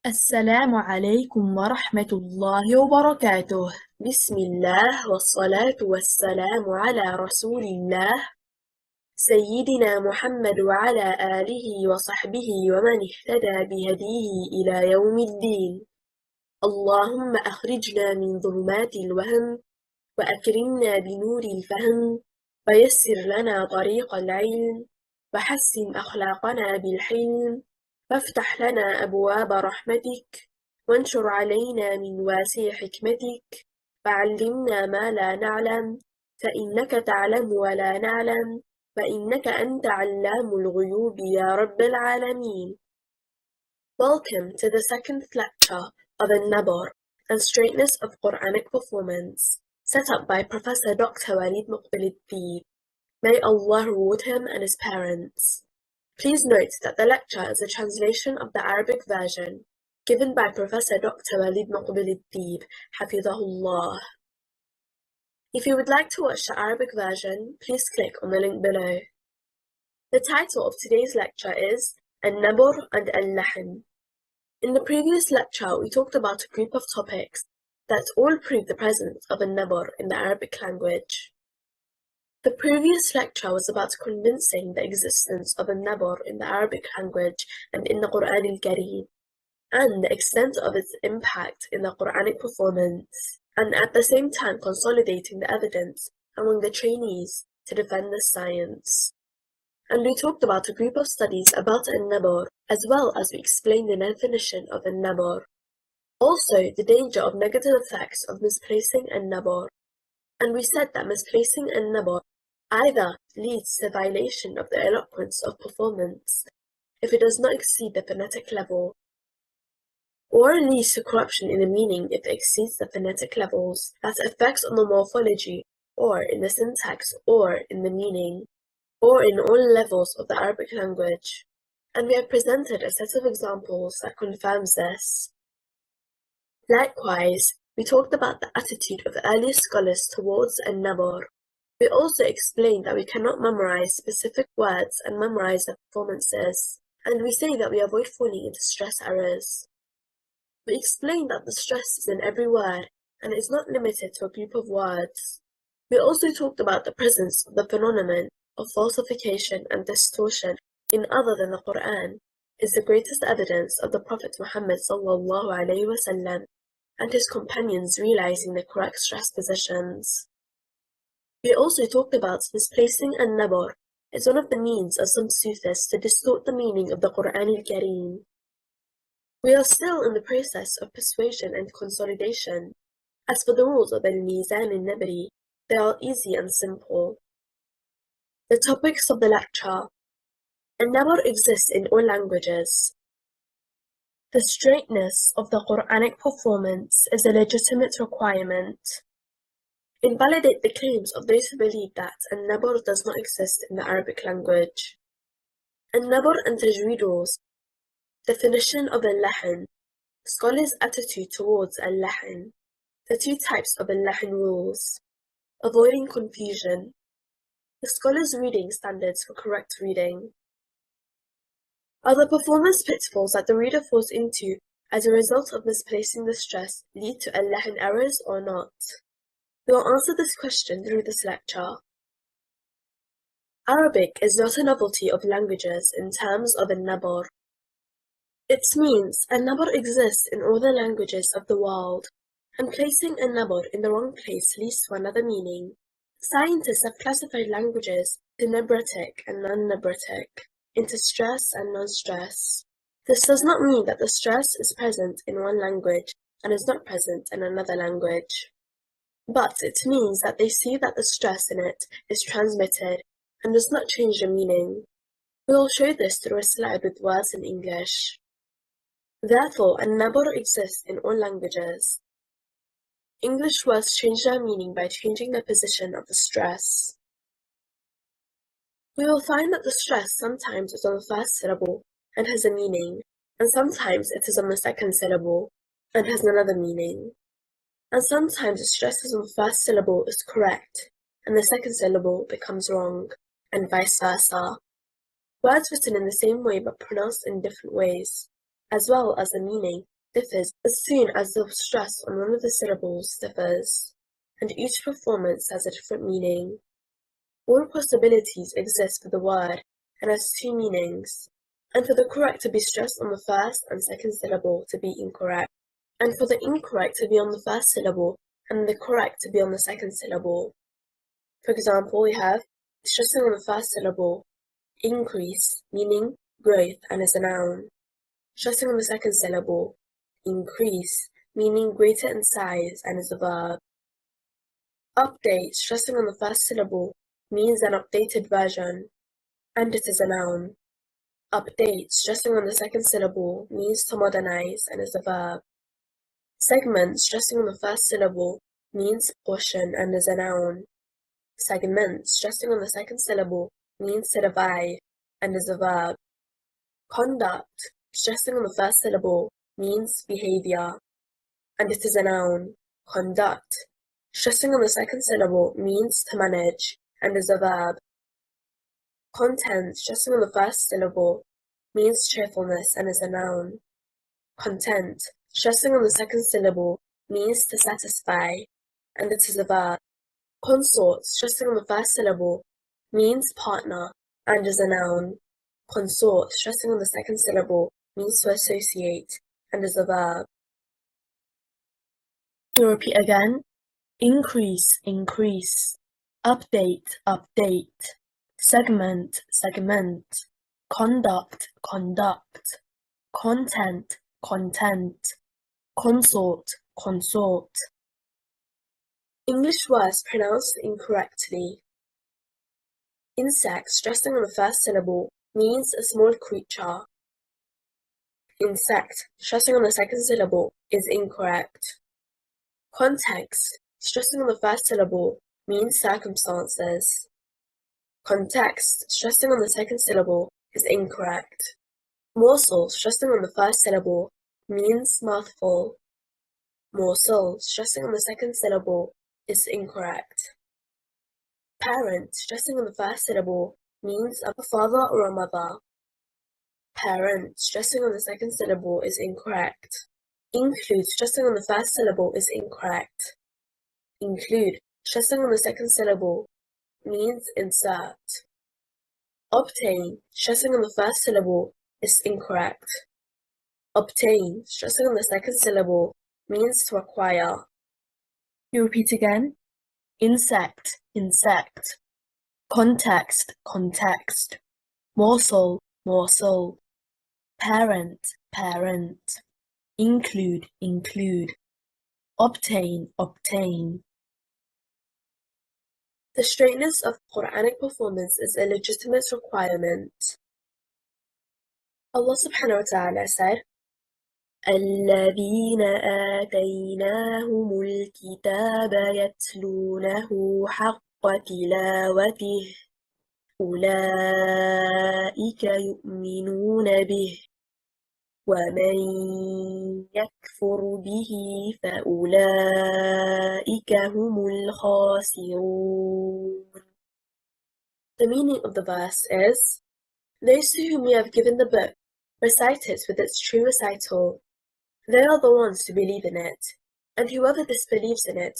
السلام عليكم ورحمة الله وبركاته. بسم الله والصلاة والسلام على رسول الله سيدنا محمد وعلى آله وصحبه ومن اهتدى بهديه إلى يوم الدين. اللهم أخرجنا من ظلمات الوهم وأكرمنا بنور الفهم ويسر لنا طريق العلم وحسن أخلاقنا بالحلم وافتح لنا أبواب رحمتك وانشر علينا من واسع حكمتك وعلمنا ما لا نعلم فإنك تعلم ولا نعلم وإنك أنت علام الغيوب يا رب العالمين. Welcome to the second lecture of النبر and straightness of Quranic performance, set up by Professor Dr. وليد مقبل الديب. May Allah reward him and his parents. Please note that the lecture is a translation of the Arabic version given by Professor Dr. وليد مقبل الديب, حفظه. If you would like to watch the Arabic version, please click on the link below. The title of today's lecture is النبر and اللحن. In the previous lecture, we talked about a group of topics that all prove the presence of النبر in the Arabic language. The previous lecture was about convincing the existence of النبر in the Arabic language and in the Qur'an al-Karim, and the extent of its impact in the Quranic performance, and at the same time consolidating the evidence among the trainees to defend the science. And we talked about a group of studies about النبر, as well as we explained the definition of النبر. Also, the danger of negative effects of misplacing النبر. And we said that misplacing النبر either leads to violation of the eloquence of performance, if it does not exceed the phonetic level, or leads to corruption in the meaning if it exceeds the phonetic levels, that affects on the morphology, or in the syntax, or in the meaning, or in all levels of the Arabic language, and we have presented a set of examples that confirms this. Likewise, we talked about the attitude of early scholars towards النبر. We also explained that we cannot memorize specific words and memorize their performances, and we say that we avoid falling into stress errors. We explained that the stress is in every word, and is not limited to a group of words. We also talked about the presence of the phenomenon of falsification and distortion in other than the Qur'an is the greatest evidence of the Prophet Muhammad ﷺ and his companions realizing the correct stress positions. We also talked about misplacing النبر as one of the means of some Sufis to distort the meaning of the Qur'an al-Karim. We are still in the process of persuasion and consolidation. As for the rules of Meezan and Nabry, they are easy and simple. The topics of the lecture. النبر exists in all languages. The straightness of the Quranic performance is a legitimate requirement. Invalidate the claims of those who believe that النبر does not exist in the Arabic language. النبر and tajweed rules. Definition of اللحن. Scholars' attitude towards اللحن. The two types of اللحن rules. Avoiding confusion. The scholars' reading standards for correct reading. Are the performance pitfalls that the reader falls into as a result of misplacing the stress lead to اللحن errors or not? We will answer this question through this lecture. Arabic is not a novelty of languages in terms of النبر. It means النبر exists in all the languages of the world, and placing النبر in the wrong place leads to another meaning. Scientists have classified languages into nebritic and non-nebritic, into stress and non-stress. This does not mean that the stress is present in one language and is not present in another language, but it means that they see that the stress in it is transmitted and does not change the meaning. We will show this through a slide with words in English. Therefore, النبر exists in all languages. English words change their meaning by changing the position of the stress. We will find that the stress sometimes is on the first syllable and has a meaning, and sometimes it is on the second syllable and has another meaning. And sometimes the stress is on the first syllable is correct, and the second syllable becomes wrong, and vice versa. Words written in the same way but pronounced in different ways, as well as the meaning, differs as soon as the stress on one of the syllables differs, and each performance has a different meaning. All possibilities exist for the word and has two meanings, and for the correct to be stressed on the first and second syllable to be incorrect, and for the incorrect to be on the first syllable and the correct to be on the second syllable. For example, we have stressing on the first syllable, increase, meaning growth and is a noun. Stressing on the second syllable, increase, meaning greater in size and is a verb. Update, stressing on the first syllable, means an updated version, and it is a noun. Update, stressing on the second syllable, means to modernize and is a verb. Segment, stressing on the first syllable, means portion and is a noun. Segment, stressing on the second syllable, means to divide and is a verb. Conduct, stressing on the first syllable, means behavior, and it is a noun. Conduct, stressing on the second syllable, means to manage and is a verb. Content, stressing on the first syllable, means cheerfulness and is a noun. Content, stressing on the second syllable, means to satisfy, and it is a verb. Consort, stressing on the first syllable, means partner and is a noun. Consort, stressing on the second syllable, means to associate and is a verb. To repeat again, increase, increase, update, update, segment, segment, conduct, conduct, content, content, consort, consort. English words pronounced incorrectly. Insect, stressing on the first syllable, means a small creature. Insect, stressing on the second syllable, is incorrect. Context, stressing on the first syllable, means circumstances. Context, stressing on the second syllable, is incorrect. Morsel, stressing on the first syllable, means mouthful. Morsel, stressing on the second syllable, is incorrect. Parent, stressing on the first syllable, means a father or a mother. Parent, stressing on the second syllable, is incorrect. Include, stressing on the first syllable, is incorrect. Include, stressing on the second syllable, means insert. Obtain, stressing on the first syllable, is incorrect. Obtain, stressing on the second syllable, means to acquire. You repeat again. Insect, insect. Context, context. Morsel, morsel. Parent, parent. Include, include. Obtain, obtain. The straightness of Quranic performance is a legitimate requirement. Allah subhanahu wa ta'ala said, الذين آتيناهم الكتاب يتلونه حق تلاوته أولئك يؤمنون به ومن يكفر به فأولئك هم الخاسرون. The meaning of the verse is, those to whom we have given the book recite it with its true recital. They are the ones who believe in it, and whoever disbelieves in it,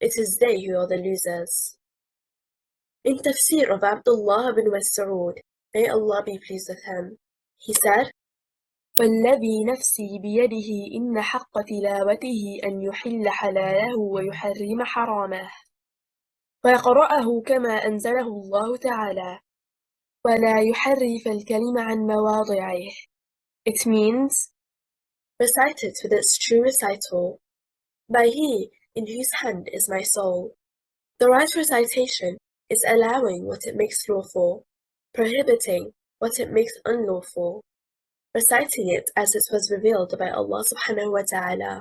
it is they who are the losers. In tafsir of Abdullah ibn Mas'ud, may Allah be pleased with him, he said, والذي نفسي بيده إن حق تلاوته أن يحل حلاله ويحرم حرامه ويقرأه كما أنزله الله تعالى ولا يحرف الكلم عن مواضعه. It means, recite it with its true recital. By He in whose hand is my soul. The right recitation is allowing what it makes lawful, prohibiting what it makes unlawful, reciting it as it was revealed by Allah subhanahu wa ta'ala,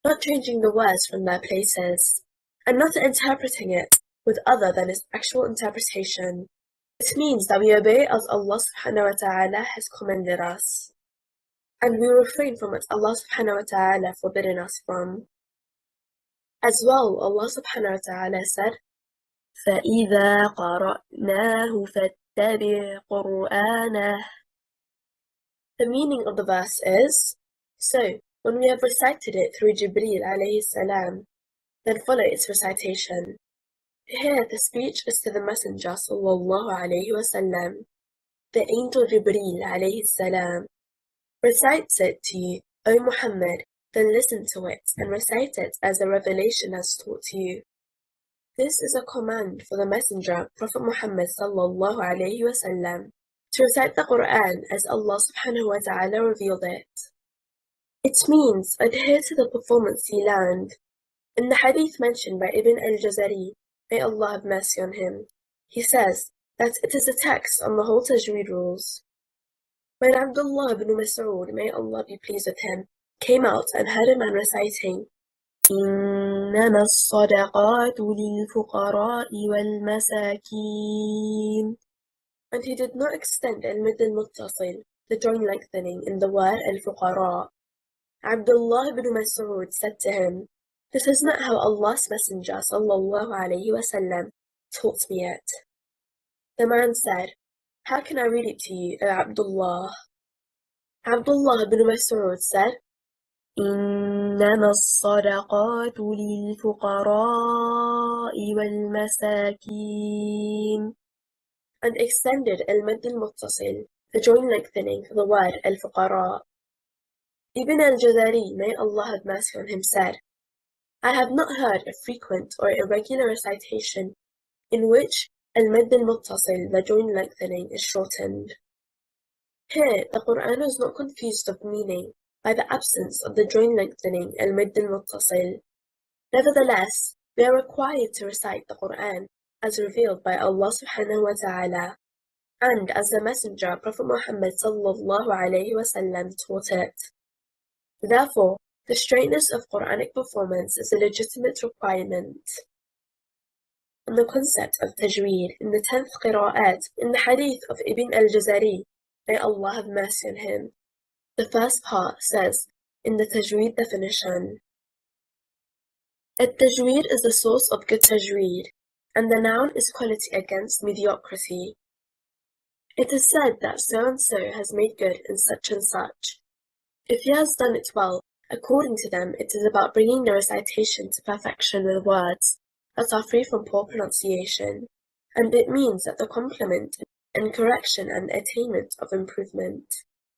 not changing the words from their places, and not interpreting it with other than its actual interpretation. It means that we obey as Allah subhanahu wa ta'ala has commanded us, and we refrain from what Allah subhanahu wa ta'ala forbidden us from. As well, Allah subhanahu wa ta'ala said, فَإِذَا قَرَأْنَاهُ فَاتَّبِعْ قُرْآنَهُ. The meaning of the verse is, so, When we have recited it through Jibreel alayhi salam, then follow its recitation. Here the speech is to the Messenger sallallahu alayhi wasallam. The angel Jibreel alayhi salam recites it to you, O Muhammad, then listen to it and recite it as the revelation has taught you. This is a command for the Messenger, Prophet Muhammad sallallahu alayhi wasallam, to recite the Qur'an as Allah subhanahu wa ta'ala revealed it. It means adhere to the performance he learned. In the hadith mentioned by Ibn al-Jazari, may Allah have mercy on him, he says that it is a text on the whole tajweed rules. When Abdullah ibn Mas'ud, may Allah be pleased with him, came out and heard a man reciting, إنما الصدقات للفقراء والمساكين, and he did not extend al-mid al-muttasil, the joint lengthening in the word al-fuqara. Abdullah ibn Mas'ud said to him, this is not how Allah's Messenger sallallahu alayhi wasallam taught me it. The man said, how can I read it to you, O Abdullah? Abdullah ibn Mas'ud said, إنما الصدقات للفقراء والمساكين, and extended al-mad al-muttasil, the joint lengthening for the word al-fuqara. Ibn al-Jazari, may Allah have mercy on him, said, I have not heard a frequent or irregular recitation in which al-mad al-muttasil, the joint lengthening, is shortened. Here, the Qur'an is not confused of meaning by the absence of the joint lengthening al-mad al-muttasil. Nevertheless, we are required to recite the Qur'an as revealed by Allah subhanahu wa ta'ala, and as the Messenger, Prophet Muhammad sallallahu alayhi wasallam, taught it. Therefore, the straightness of Quranic performance is a legitimate requirement. On the concept of tajweed in the 10th qira'at, in the hadith of Ibn al-Jazari, may Allah have mercy on him, the first part says, in the tajweed definition, At-tajweed is the source of good tajweed, and the noun is quality against mediocrity. It is said that so-and-so has made good in such and such. If he has done it well, according to them, it is about bringing the recitation to perfection with words that are free from poor pronunciation, and it means that the complement and correction and attainment of improvement.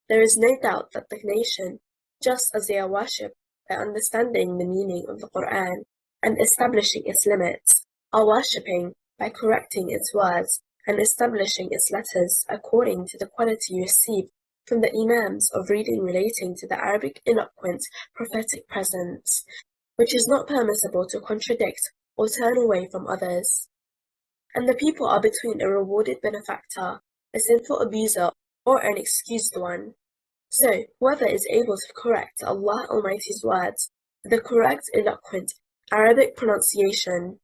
There is no doubt that the nation, just as they are worshipped by understanding the meaning of the Qur'an and establishing its limits, are worshipping by correcting its words and establishing its letters according to the quality received from the imams of reading relating to the Arabic eloquent prophetic presence, which is not permissible to contradict or turn away from others. And the people are between a rewarded benefactor, a sinful abuser, or an excused one. So, whoever is able to correct Allah Almighty's words with the correct eloquent Arabic pronunciation,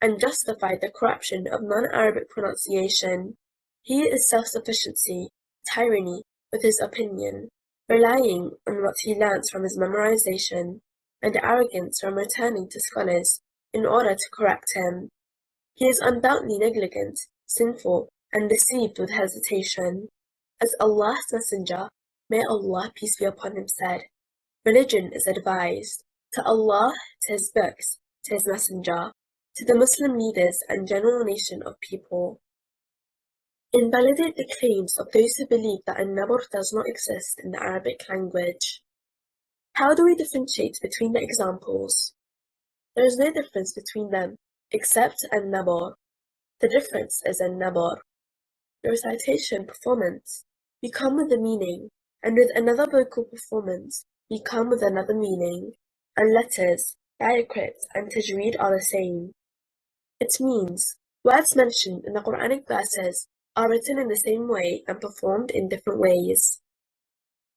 and justify the corruption of non-Arabic pronunciation, he is self-sufficiency, tyranny, with his opinion, relying on what he learns from his memorization, and arrogance from returning to scholars in order to correct him. He is undoubtedly negligent, sinful, and deceived with hesitation. As Allah's Messenger, may Allah peace be upon him, said, religion is advised to Allah, to his books, to his Messenger, to the Muslim leaders and general nation of people. Invalidate the claims of those who believe that an-nabr does not exist in the Arabic language. How do we differentiate between the examples? There is no difference between them except an-nabr. The difference is an-nabr. The recitation performance, we come with a meaning, and with another vocal performance, we come with another meaning, and letters, diacritics, and tajweed are the same. It means words mentioned in the Quranic verses are written in the same way and performed in different ways.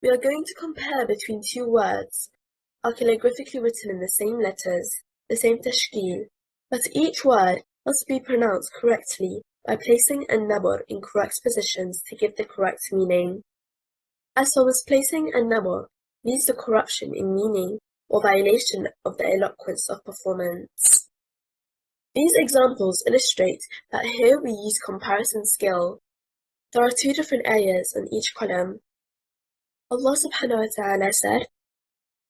We are going to compare between two words, are calligraphically written in the same letters, the same tashkil, but each word must be pronounced correctly by placing an-nabr in correct positions to give the correct meaning. As for misplacing an-nabr leads to corruption in meaning or violation of the eloquence of performance. These examples illustrate that here we use comparison skill. There are two different ayahs on each column. Allah subhanahu wa ta'ala said,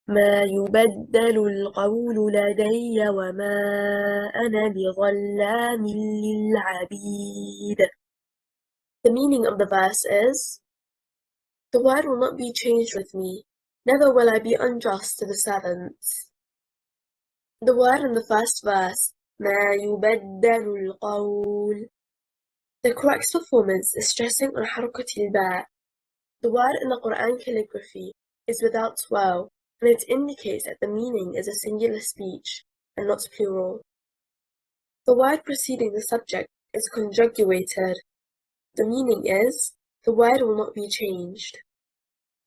ما يبدل القول لدي وما أنا بظلام للعبيد. The meaning of the verse is, the word will not be changed with me, never will I be unjust to the servants. The word in the first verse, ما يبدل القول. The correct performance is stressing on حركة الباء. The word in the Qur'an calligraphy is without waw, and it indicates that the meaning is a singular speech and not plural. The word preceding the subject is conjugated. The meaning is, the word will not be changed.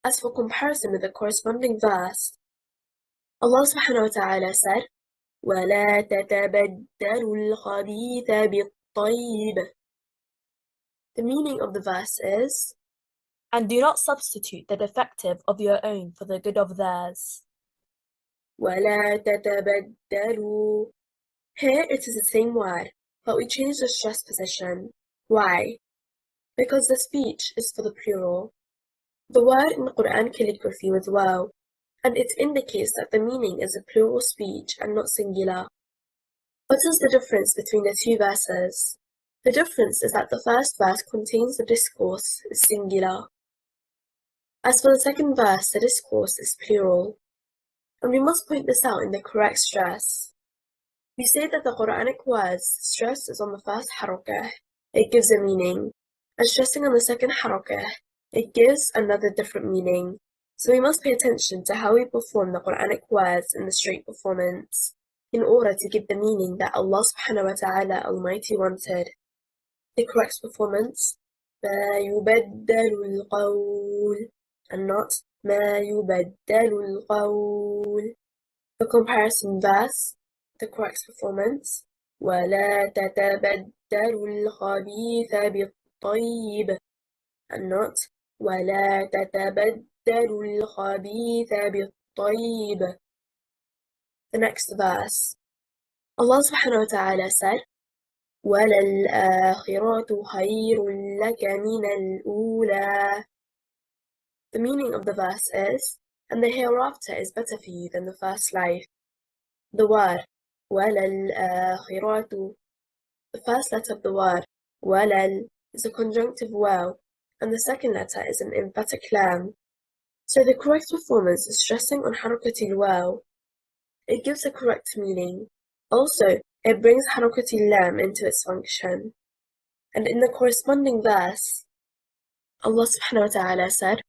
As for comparison with the corresponding verse, Allah subhanahu wa ta'ala said, وَلَا تَتَبَدَّلُوا الْخَبِيثَ بِالطَّيِّبِ. The meaning of the verse is, and do not substitute the defective of your own for the good of theirs. وَلَا تَتَبَدَّلُوا. Here it is the same word, but we change the stress position. Why? Because the speech is for the plural. The word in Qur'an calligraphy with waw, and it indicates that the meaning is a plural speech and not singular. What is the difference between the two verses? The difference is that the first verse contains the discourse is singular. As for the second verse, the discourse is plural. And we must point this out in the correct stress. We say that the Quranic words stress is on the first harakah, it gives a meaning, and stressing on the second harakah, it gives another different meaning. So we must pay attention to how we perform the Quranic words in the straight performance, in order to give the meaning that Allah subhanahu wa ta'ala Almighty wanted. The correct performance, ما يبدل القول, and not ما يبدل القول. The comparison verse, the correct performance, ولا تتبدلوا الخبيث بالطيب, and not ولا تتبدلوا الخبيث بالطيب. The next verse, Allah subhanahu wa ta'ala said, وَلَلْآخِرَةُ خَيْرٌ لَكَ مِنَ الْأُولَى. The meaning of the verse is, and the hereafter is better for you than the first life. The word وَلَلْآخِرَةُ, the first letter of the word وَلَل is a conjunctive waw, and the second letter is an emphatic lam. So the correct performance is stressing on harakatil waw. It gives a correct meaning. Also, it brings harakatil lam into its function. And in the corresponding verse, Allah subhanahu wa ta'ala said,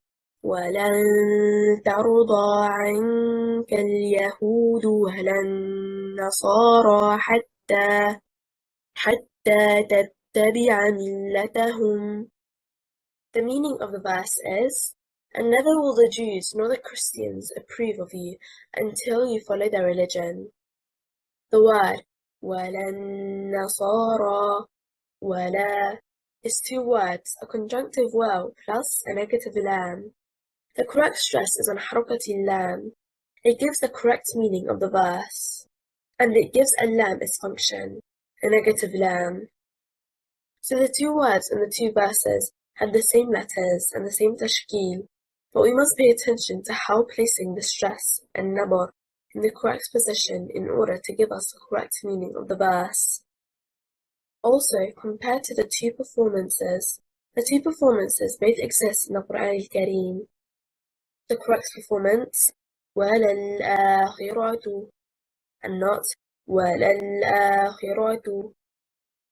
وَلَن تَرْضَى عَنْكَ الْيَهُودُ وَلَا النَّصَارَى حَتَّى تَتَّبِعَ مِلَّتَهُمْ. The meaning of the verse is, and never will the Jews nor the Christians approve of you until you follow their religion. The word وَلَا النَّصَارَى, وَلَا is two words, a conjunctive waw plus a negative lam. The correct stress is on harakatil lam. It gives the correct meaning of the verse, and it gives a lam its function, a negative lam. So the two words in the two verses have the same letters and the same tashkil, but we must pay attention to how placing the stress and nabr in the correct position in order to give us the correct meaning of the verse. Also, compared to the two performances both exist in the Qur'an al-Kareem. The correct performance, وَلَلْآخِرَةُ, and not وَلَلْآخِرَةُ.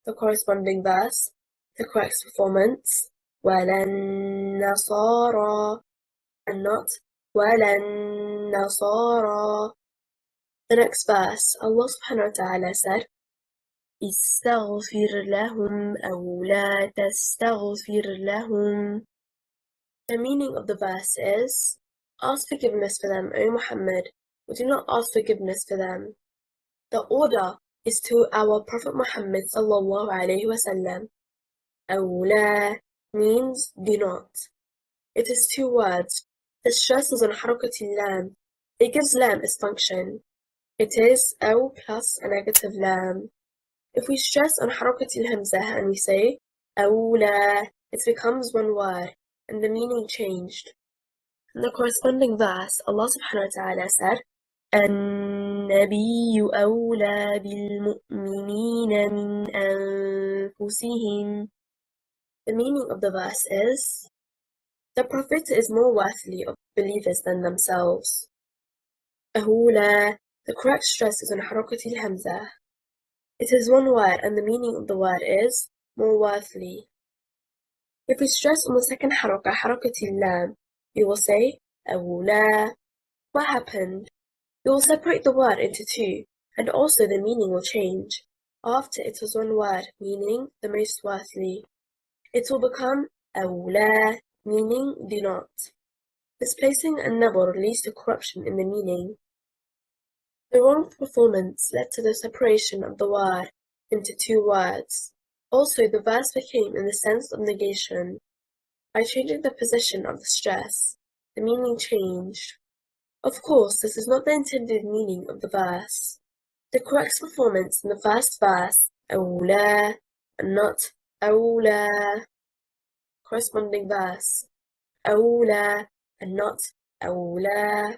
The corresponding verse, the correct performance, وَلَا النَّصَارَى, and not وَلَا النَّصَارَى. The next verse, Allah subhanahu wa ta'ala said, استغفر لهم أو لا تستغفر لهم. The meaning of the verse is, ask forgiveness for them, O Muhammad, or do not ask forgiveness for them. The order is to our Prophet Muhammad sallallahu alayhi wa sallam. أو لا means do not. It is two words. The stress is on harakatil lam. It gives lam its function. It is أو plus a negative lam. If we stress on harakatil hamzah and we say أو لا, it becomes one word and the meaning changed. In the corresponding verse, Allah subhanahu wa ta'ala said, النبي أولى بالمؤمنين من أنفسهم. The meaning of the verse is, the Prophet is more worthy of believers than themselves. أولى, the correct stress is on حركة الهمزة. It is one word and the meaning of the word is more worthy. If we stress on the second حركة اللام, we will say أولى. What happened? We will separate the word into two, and also the meaning will change. After it was one word, meaning the most worthy, it will become أولى, meaning do not. Displacing النبر leads to corruption in the meaning. The wrong performance led to the separation of the word into two words. Also, the verse became in the sense of negation. By changing the position of the stress, the meaning changed. Of course, this is not the intended meaning of the verse. The correct performance in the first verse, أولى, and not أولى. Corresponding verse, أولى, and not أولى.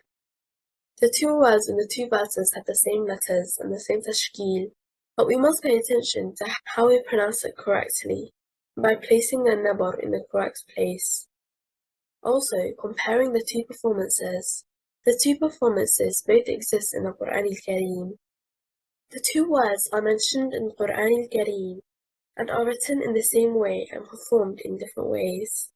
The two words in the two verses have the same letters and the same tashkil, but we must pay attention to how we pronounce it correctly by placing the nabr in the correct place. Also, comparing the two performances. The two performances both exist in the Qur'an al-Kareem. The two words are mentioned in the Qur'an al-Kareem and are written in the same way and performed in different ways.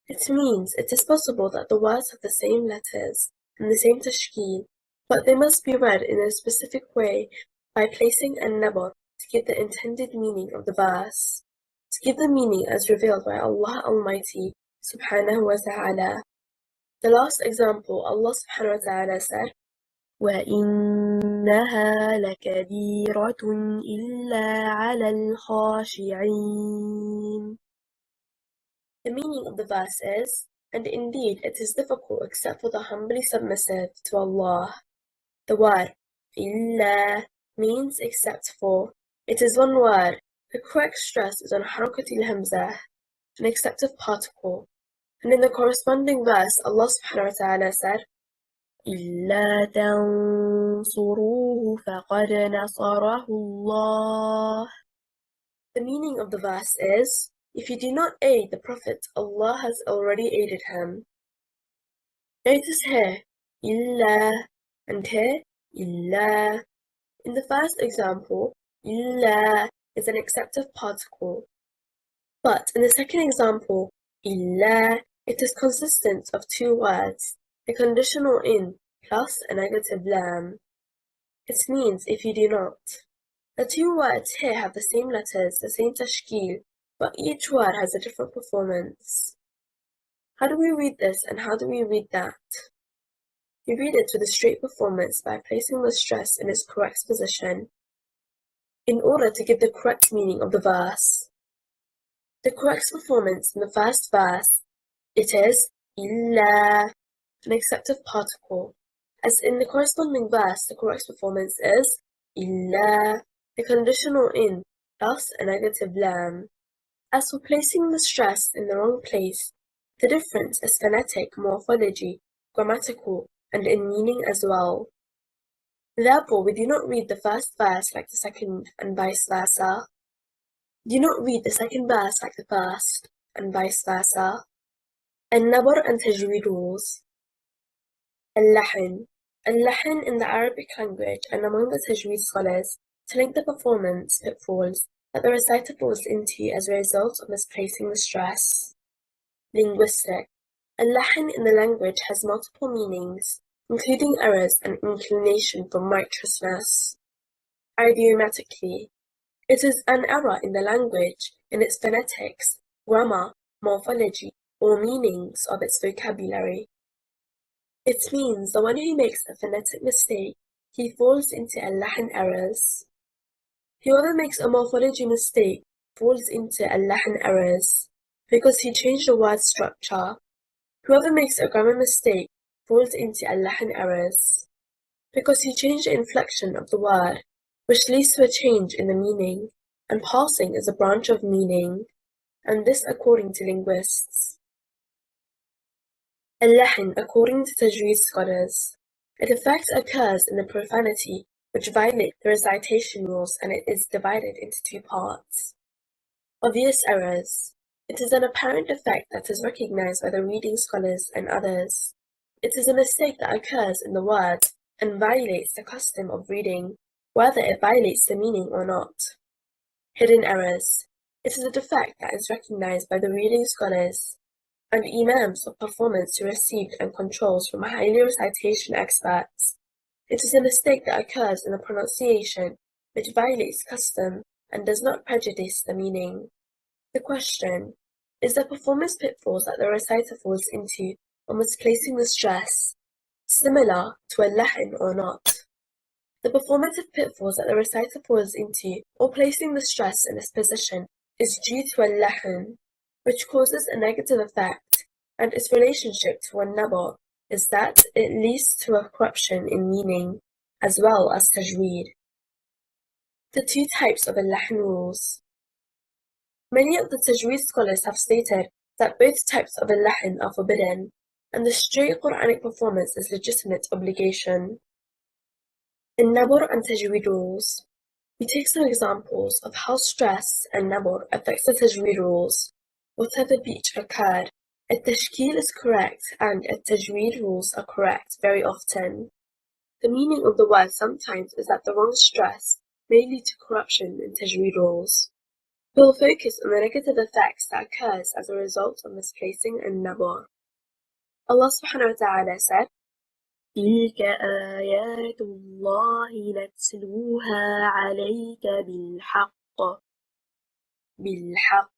It means it is possible that the words have the same letters and the same tashkil, but they must be read in a specific way by placing a nabr to give the intended meaning of the verse, to give the meaning as revealed by Allah Almighty subhanahu wa ta'ala. The last example, Allah subhanahu wa ta'ala said, وَإِنَّهَا لَكَبِيرَةٌ إِلَّا عَلَى الْخَاشِعِينَ. The meaning of the verse is, and indeed it is difficult except for the humbly submissive to Allah. The word إِلَّا means except for. It is one word. The correct stress is on حركة الهمزة, an acceptive particle. And in the corresponding verse, Allah subhanahu wa ta'ala said, إِلَّا تَنْصُرُوهُ فَقَدْ نَصَرَهُ اللَّهُ. The meaning of the verse is, if you do not aid the Prophet, Allah has already aided him. Notice here, إِلَّا, and here, إِلَّا. In the first example, إِلَّا is an acceptive particle. But in the second example, إِلَّا, it is consistent of two words, the conditional in plus a negative lam. It means if you do not. The two words here have the same letters, the same tashkil, but each word has a different performance. How do we read this and how do we read that? We read it with a straight performance by placing the stress in its correct position in order to give the correct meaning of the verse. The correct performance in the first verse, it is إِلَّا, an acceptive particle. As in the corresponding verse, the correct performance is إِلَّا, the conditional in plus a negative lam. As for placing the stress in the wrong place, the difference is phonetic, morphology, grammatical, and in meaning as well. Therefore, we do not read the first verse like the second and vice versa. Do not read the second verse like the first and vice versa. النبر and tajweed rules. اللحن. اللحن in the Arabic language and among the tajweed scholars to link the performance pitfalls that the reciter falls into as a result of misplacing the stress. Linguistic. اللحن in the language has multiple meanings, including errors and inclination from righteousness. Idiomatically, it is an error in the language in its phonetics, grammar, morphology, or meanings of its vocabulary. It means the one who makes a phonetic mistake, he falls into al-lahn errors. Whoever makes a morphology mistake falls into al-lahn errors because he changed the word structure. Whoever makes a grammar mistake falls into al-lahn errors because he changed the inflection of the word, which leads to a change in the meaning, and passing is a branch of meaning, and this according to linguists. اللحن, according to Tajweed scholars, a defect occurs in the profanity which violates the recitation rules, and it is divided into two parts. Obvious errors. It is an apparent defect that is recognized by the reading scholars and others. It is a mistake that occurs in the word and violates the custom of reading, whether it violates the meaning or not. Hidden errors. It is a defect that is recognized by the reading scholars and imams of performance who received and controls from highly recitation experts. It is a mistake that occurs in the pronunciation which violates custom and does not prejudice the meaning. The question: is the performance pitfalls that the reciter falls into or misplacing the stress similar to a lahn or not? The performative pitfalls that the reciter falls into or placing the stress in this position is due to a lahn, which causes a negative effect, and its relationship to a nabr is that it leads to a corruption in meaning, as well as tajweed. The two types of al-lahn rules. Many of the tajweed scholars have stated that both types of al-lahn are forbidden, and the straight Qur'anic performance is legitimate obligation. In nabr and tajweed rules, we take some examples of how stress and nabr affects the tajweed rules. Whatever beach occurred, at-tashkeel is correct and at-tajweed rules are correct very often. The meaning of the word sometimes is that the wrong stress may lead to corruption in tajweed rules. We will focus on the negative effects that occurs as a result of misplacing an-nabr. Allah subhanahu wa ta'ala said, تلك آيات الله نتلوها عليك بالحق.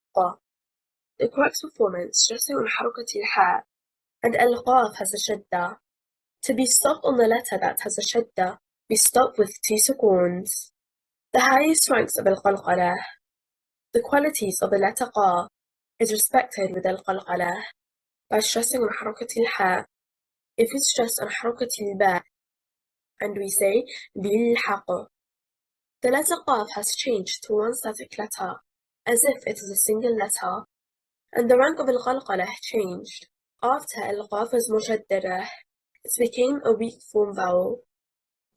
The correct performance, stressing on حركة الحاء, and al-qaf has a shadda. To be stopped on the letter that has a shadda, we stop with two sukoons. The highest ranks of al-qalqalah. The qualities of the letter qaf is respected with al-qalqalah by stressing on حركة الحاء. If we stress on حركة الباء and we say بالحق, the letter qaf has changed to one static letter, as if it is a single letter. And the rank of al-qalqalah changed. After al-qaf was mushaddada, it became a weak form vowel.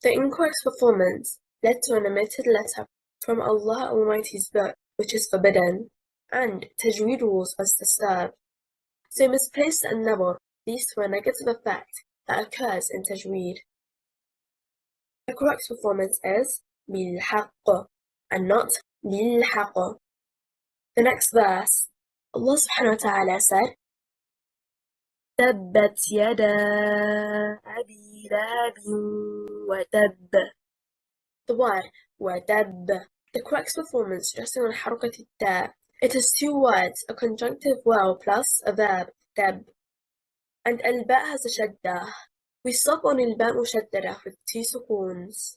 The incorrect performance led to an omitted letter from Allah Almighty's book, which is forbidden, and tajweed rules was disturbed. So misplaced an-nabr leads to a negative effect that occurs in tajweed. The correct performance is bil-haqq and not bil-haqq. The next verse, Allah subhanahu wa ta'ala said, تبت يدا أبي لهب وتب. The word وتب. The correct performance stressing on حركة التاء. It is two words, a conjunctive waw plus a verb, تب. And al-ba has a shadda. We stop on al-ba mushaddada with two sukoons.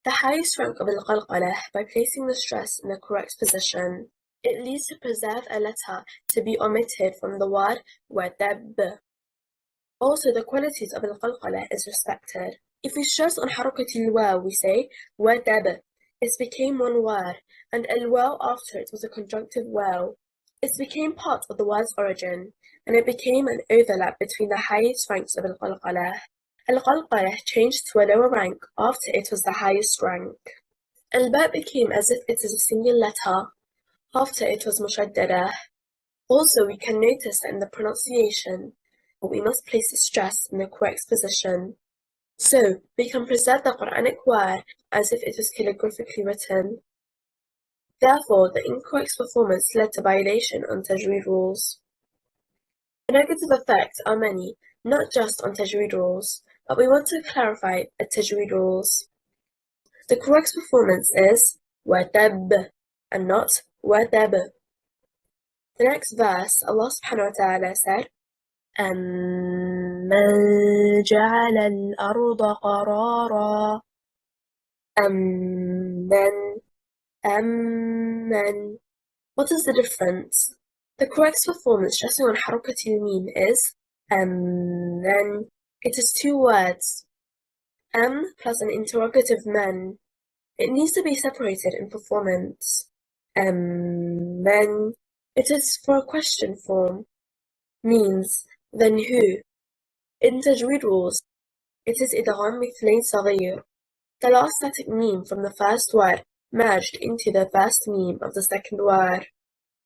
The highest rank of al-qalqalah by placing the stress in the correct position. It leads to preserve a letter to be omitted from the word وَتَبْ. Also, the qualities of al-qalqalah is respected. If we stress on حركة الواو, we say وَتَبْ. It became one word, and al-waw after it was a conjunctive waw. It became part of the word's origin, and it became an overlap between the highest ranks of al-qalqalah. Al-qalqalah changed to a lower rank after it was the highest rank. Al-ba became as if it is a single letter after it was mushaddada. Also, we can notice that in the pronunciation, we must place the stress in the correct position. So, we can preserve the Qur'anic word as if it was calligraphically written. Therefore, the incorrect performance led to violation on tajweed rules. The negative effects are many, not just on tajweed rules, but we want to clarify the tajweed rules. The correct performance is وَتَبْ and not وَتَبْ. The next verse, Allah subhanahu wa ta'ala said, أَمَّنْ جَعَلَ الْأَرْضَ قَرَارًا. أَمَّنْ. What is the difference? The correct performance stressing on حركة الميم is أَمَّنْ. It is two words, plus an interrogative man. It needs to be separated in performance. أَمَّنْ. It is for a question form, means then who. In Tajweed rules, it is إدغام مثلين صغير. The last static meme from the first word merged into the first meme of the second word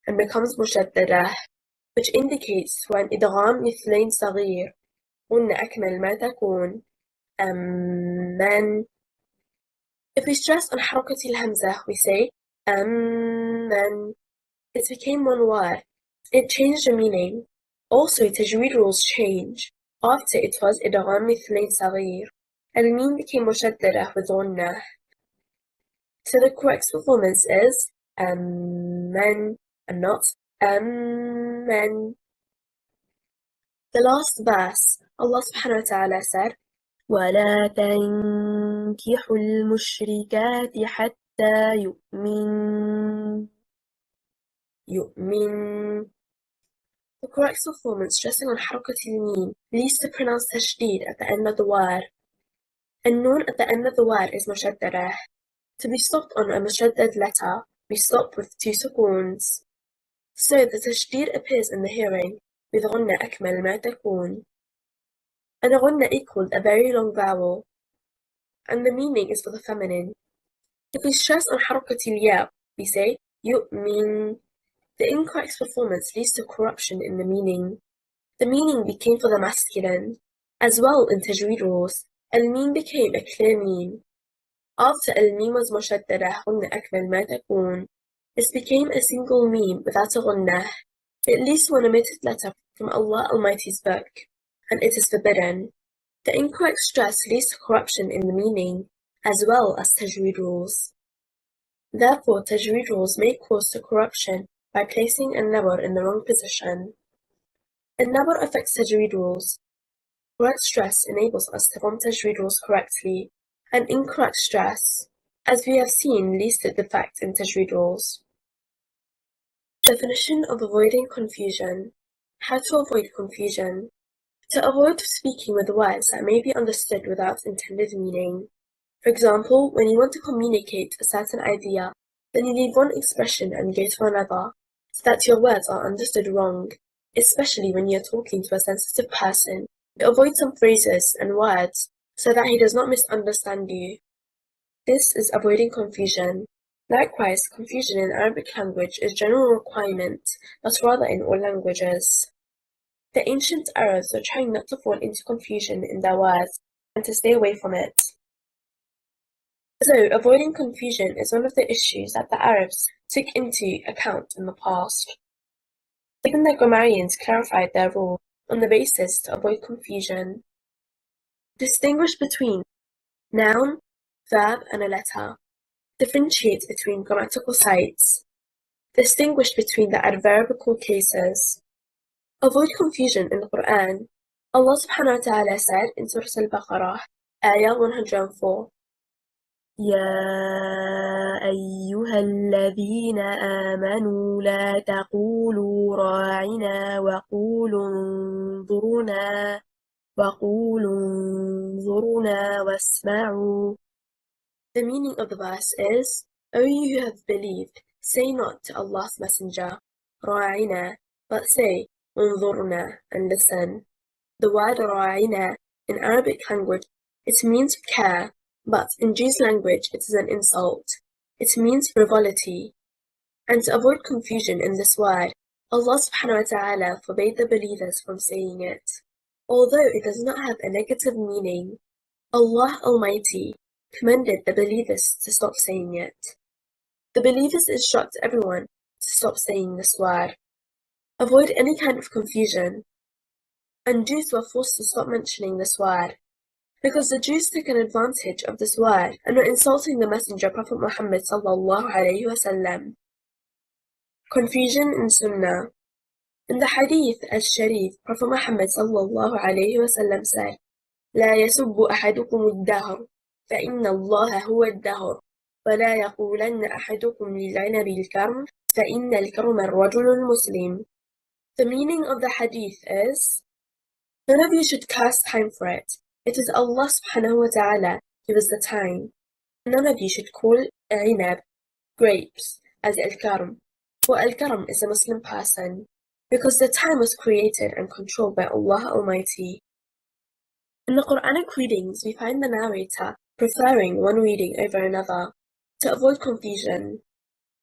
and becomes مشددة, which indicates when إدغام مثلين صغير. قلنا أكمل ما تكون أمن. If we stress on حركة الهمزة, we say أمن. It became one word. It changed the meaning. Also, Tajweed rules change. After it was إدغام مثلين صغير, الميم became مشددة with غنة. So the correct performance is أمن and not أمن. The last verse, Allah subhanahu wa ta'ala said, وَلَا تَنْكِحُوا الْمُشْرِكَاتِ حَتَّى يؤمن. The correct performance stressing on حركة الميم leads to pronounced تشديد at the end of the word. And noon at the end of the word is مشددة. To be stopped on a مشدد letter, we stop with 2 sukoons. So the تشديد appears in the hearing with غنة أكمل ما تكون. And a غنة equals a very long vowel. And the meaning is for the feminine. If we stress on حركة الياء, we say يؤمن. The incorrect performance leads to corruption in the meaning. The meaning became for the masculine. As well in Tajweed rules, al-meme became a clear meme. After al-meme was مشددة غنة أكمل ما تكون, this became a single meme without a غنة. It leads to an omitted letter from Allah Almighty's book, and it is forbidden. The incorrect stress leads to corruption in the meaning, as well as Tajweed rules. Therefore, Tajweed rules may cause to corruption by placing النبر in the wrong position. النبر affects Tajweed rules. Correct stress enables us to form Tajweed rules correctly, and incorrect stress, as we have seen, leads to defect in Tajweed rules. Definition of avoiding confusion. How to avoid confusion. To avoid speaking with words that may be understood without intended meaning. For example, when you want to communicate a certain idea, then you leave one expression and go to another, so that your words are understood wrong, especially when you're talking to a sensitive person. You avoid some phrases and words so that he does not misunderstand you. This is avoiding confusion. Likewise, confusion in Arabic language is a general requirement, but rather in all languages. The ancient Arabs were trying not to fall into confusion in their words and to stay away from it. So, avoiding confusion is one of the issues that the Arabs took into account in the past. Even the grammarians clarified their rule on the basis to avoid confusion. Distinguish between noun, verb, and a letter. Differentiate between grammatical sites. Distinguish between the adverbial cases. Avoid confusion in the Qur'an. Allah subhanahu wa ta'ala said in Surah Al-Baqarah, Ayah 104, يا أيها الذين آمنوا لا تقولوا راعنا وقولوا انظرنا واسمعوا. The meaning of the verse is, O you who have believed, say not to Allah's Messenger, راعنا, but say, انظرنا, and listen. The word راعنا in Arabic language, it means care, but in Jews' language it is an insult. It means frivolity. And to avoid confusion in this word, Allah subhanahu wa ta'ala forbade the believers from saying it. Although it does not have a negative meaning, Allah Almighty commended the believers to stop saying it. The believers instruct everyone to stop saying this word. Avoid any kind of confusion. And Jews were forced to stop mentioning this word, because the Jews took an advantage of this word and were insulting the Messenger Prophet Muhammad sallallahu alayhi wa sallam. Confusion in Sunnah. In the Hadith al-Sharif, Prophet Muhammad sallallahu alayhi wa sallam said, لا يسب أحدكم الدهر فإن الله هو الدهر ولا يقولن أحدكم للعنب الكرم فإن الكرم الرجل المسلم. The meaning of the Hadith is, none of you should curse time for it. It is Allah subhanahu wa ta'ala who is the time. None of you should call inab, grapes, as al-karm, for al-karm is a Muslim person, because the time was created and controlled by Allah Almighty. In the Quranic readings, we find the narrator preferring one reading over another to avoid confusion,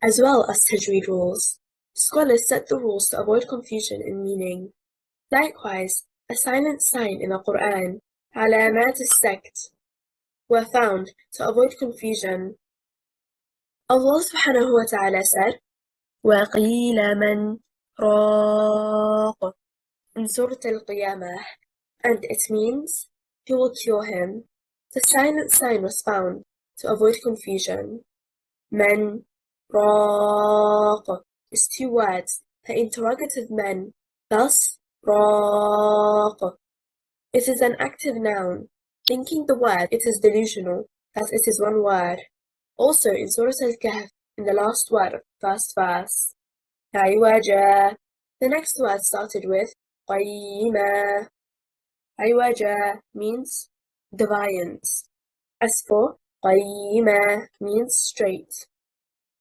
as well as tajweed rules. Scholars set the rules to avoid confusion in meaning. Likewise, a silent sign in the Qur'an, علامات السكت, were found to avoid confusion. Allah subhanahu wa ta'ala said, وَقِيلَ مَنْ رَاقٍ in Surah Al-Qiyamah, and it means, who will cure him. The silent sign was found to avoid confusion. Man, راق is two words, the interrogative man, thus راق. It is an active noun. Thinking the word, it is delusional, that it is one word. Also in Surah Al-Kahf, in the last word of the first verse, عِوَجًا, the next word started with قَيِّمًا. عِوَجًا means deviant. As for قَيِّمًا means straight.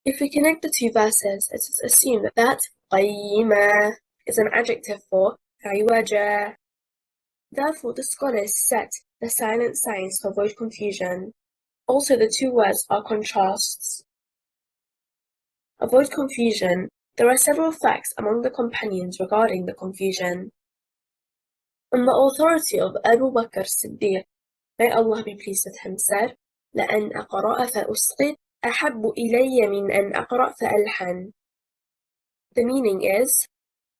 If we connect the two verses, it is assumed that قَيِّمًا is an adjective for عِوَجًا. Therefore, the scholars set the silent signs to avoid confusion. Also, the two words are contrasts. Avoid confusion. There are several facts among the companions regarding the confusion. On the authority of Abu Bakr Siddiq, may Allah be pleased with him, said, لأن أقرأ فأسقط أحب إلي من أن أقرأ فألحن. The meaning is,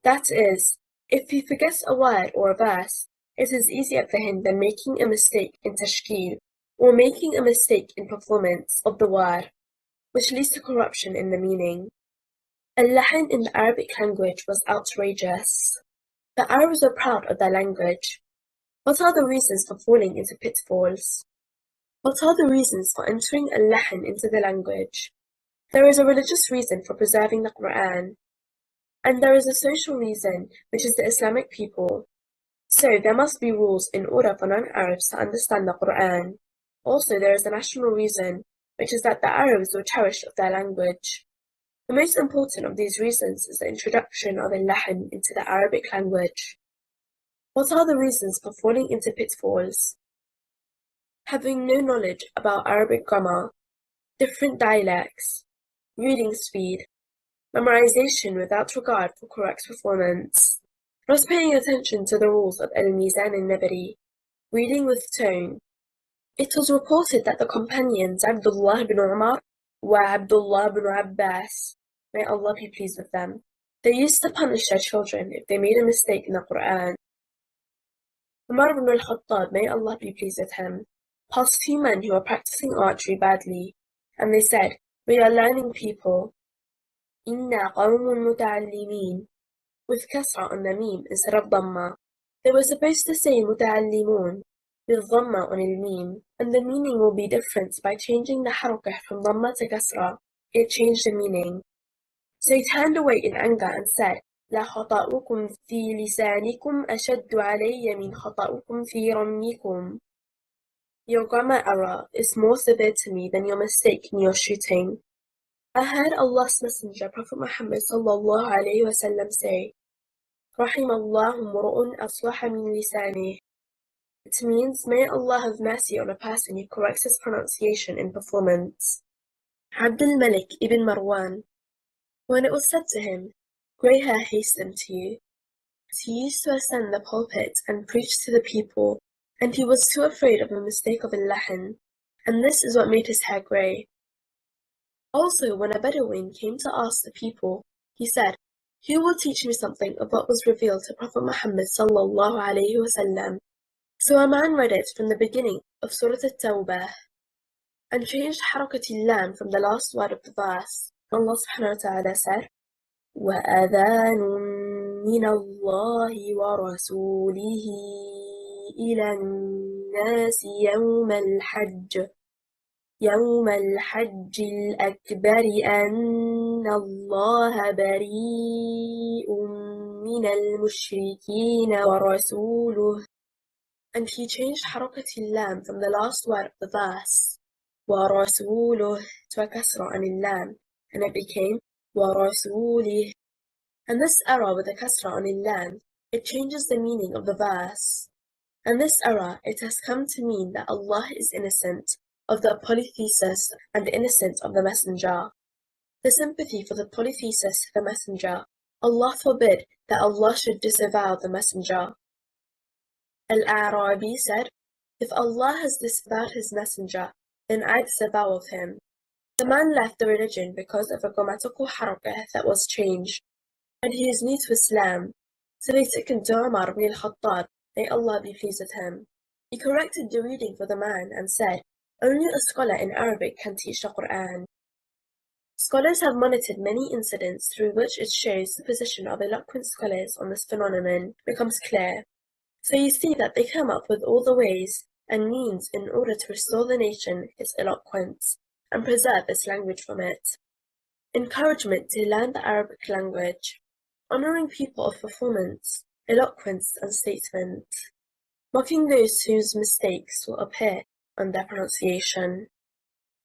that is, if he forgets a word or a verse, it is easier for him than making a mistake in tashkil, or making a mistake in performance of the word, which leads to corruption in the meaning. Al-lahan in the Arabic language was outrageous. The Arabs were proud of their language. What are the reasons for falling into pitfalls? What are the reasons for entering al-lahan into the language? There is a religious reason for preserving the Qur'an, and there is a social reason, which is the Islamic people. So there must be rules in order for non-Arabs to understand the Qur'an. Also, there is a national reason, which is that the Arabs were cherished of their language. The most important of these reasons is the introduction of al-lahan into the Arabic language. What are the reasons for falling into pitfalls? Having no knowledge about Arabic grammar, different dialects, reading speed, memorization without regard for correct performance, not paying attention to the rules of Meezan and Nabry, reading with tone. It was reported that the companions Abdullah bin Umar wa Abdullah bin Abbas, may Allah be pleased with them, they used to punish their children if they made a mistake in the Qur'an. Umar ibn al-Khattab, may Allah be pleased with him, passed two men who were practicing archery badly, and they said, we are learning people. Inna qawmun muta'allimin, with kasra on the meme instead of dhamma. They were supposed to say muta'allimun, with dhamma on el meme, and the meaning will be different by changing the harakah from dhamma to kasra. It changed the meaning. So he turned away in anger and said, لا خطأكم في لسانكم أشد علي من خطأكم في رميكم. Your grammar error is more severe to me than your mistake in your shooting. I heard Allah's Messenger, Prophet Muhammad sallallahu alayhi wa sallam, say, رحم الله امرؤ أصلح من لسانه. It means, may Allah have mercy on a person who corrects his pronunciation in performance. Abd al-Malik ibn Marwan, when it was said to him, grey hair hastened to you, he used to ascend the pulpit and preach to the people, and he was too afraid of a mistake of al-lahan, and this is what made his hair grey. Also, when a Bedouin came to ask the people, he said, who will teach me something of what was revealed to Prophet Muhammad sallallahu alayhi wa sallam? So a man read it from the beginning of Surah At-Tawbah, and changed harakat al-lam from the last word of the verse. Allah subhanahu wa ta'ala said, وَأَذَانٌ مِّنَ اللَّهِ وَرَسُولِهِ إِلَى النَّاسِ يوم الحج الأكبر أن الله بريء من المشركين ورسوله. And he changed harakat al-lam from the last word of the verse, وَرَسُولُهُ, to a kasra on al-lam, and it became وَرَسُولِهِ. And this error with a kasra on al-lam, it changes the meaning of the verse. In this era, it has come to mean that Allah is innocent of the polythesis and innocent of the messenger. The sympathy for the polythesis, the messenger, Allah forbid that Allah should disavow the messenger. Al-A'rabi said, if Allah has disavowed his messenger, then I disavow of him. The man left the religion because of a grammatical harakah that was changed, and he is new to Islam. So they took him to Umar ibn al-Khattab, may Allah be pleased with him. He corrected the reading for the man and said, only a scholar in Arabic can teach the Qur'an. Scholars have monitored many incidents through which it shows the position of eloquent scholars on this phenomenon becomes clear. So you see that they come up with all the ways and means in order to restore the nation its eloquence and preserve its language from it. Encouragement to learn the Arabic language, honoring people of performance, eloquence and statement, mocking those whose mistakes will appear on their pronunciation,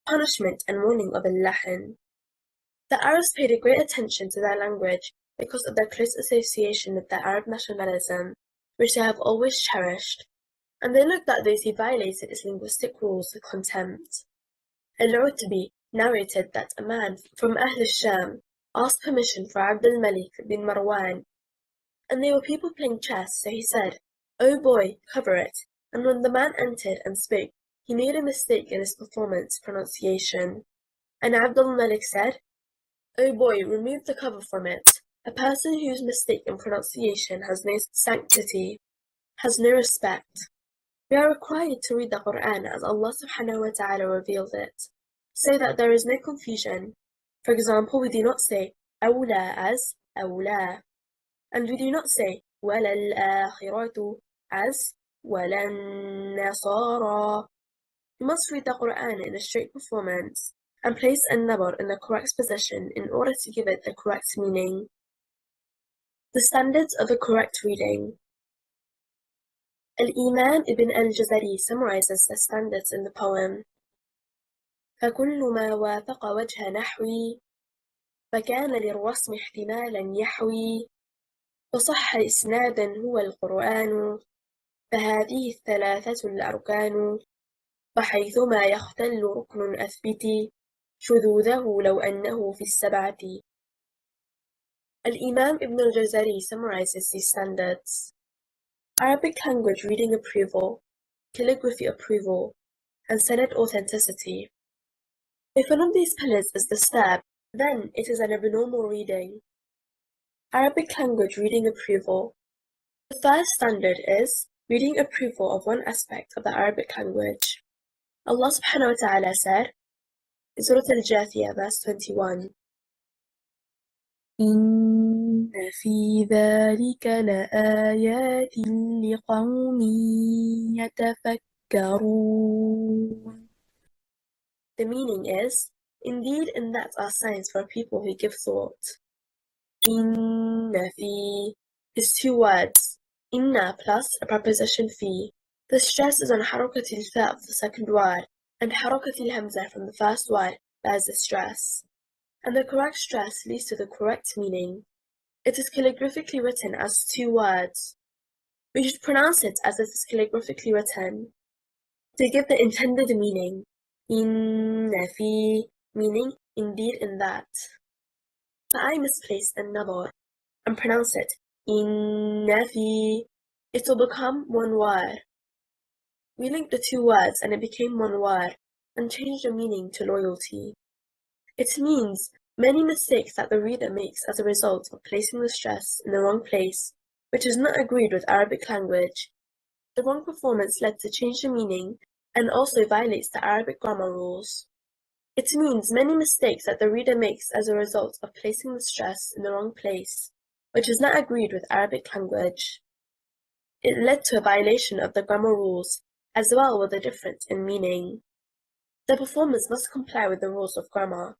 punishment and warning of al-lahan. The Arabs paid a great attention to their language because of their close association with their Arab nationalism, which they have always cherished, and they looked at those who violated its linguistic rules with contempt. Al-Utbi narrated that a man from Ahl al-Sham asked permission for Abd al-Malik bin Marwan, and they were people playing chess, so he said, "Oh boy, cover it," and when the man entered and spoke, he made a mistake in his performance pronunciation, and Abd al-Malik said, "Oh boy, remove the cover from it. A person whose mistake in pronunciation has no sanctity, has no respect." We are required to read the Qur'an as Allah subhanahu wa ta'ala revealed it, so that there is no confusion. For example, we do not say أولى as أولى, and we do not say وَلَلْآخِرَةُ as وَلَلنَّصَارَى. You must read the Qur'an in a straight performance and place النبر in the correct position in order to give it the correct meaning. The standards of a correct reading. Al-Imam ibn al-Jazari summarizes the standards in the poem. فَكُلُّ مَا وَافَقَ وَجْهَ نَحْوِي فَكَانَ لِلرَّسْمِ احْتِمَالًا يَحْوِي وَصَحَّ إسْنَادًا هُوَ القرآن فهذه الثلاثة الأركان فحيثما يختل ركن أثبت شذوذه لو أنه في السبعة. Al-Imam ibn al-Jazari summarizes these standards. Arabic language reading approval, calligraphy approval, and sanad authenticity. If one of these pillars is disturbed, then it is an abnormal reading. Arabic language reading approval. The first standard is reading approval of one aspect of the Arabic language. Allah subhanahu wa ta'ala said in Surah Al-Jathiyah, verse 21, إِنَّ فِي ذَلِكَ لَآيَاتٍ لِقَوْمٍ يَتَفَكَّرُونَ. The meaning is, indeed in that are signs for people who give thought. Inna fi is two words, inna plus a preposition fi. The stress is on harakat al-fa of the second word, and harakat al-hamza from the first word bears the stress. And the correct stress leads to the correct meaning. It is calligraphically written as two words. We should pronounce it as it is calligraphically written, to give the intended meaning. Inna fi, meaning indeed in that. But I misplace النبر and pronounce it inna fi. It will become one word. We linked the two words and it became one word and changed the meaning to loyalty. It means many mistakes that the reader makes as a result of placing the stress in the wrong place, which is not agreed with Arabic language. The wrong performance led to change the meaning and also violates the Arabic grammar rules. It means many mistakes that the reader makes as a result of placing the stress in the wrong place, which is not agreed with Arabic language. It led to a violation of the grammar rules, as well with a difference in meaning. The performance must comply with the rules of grammar.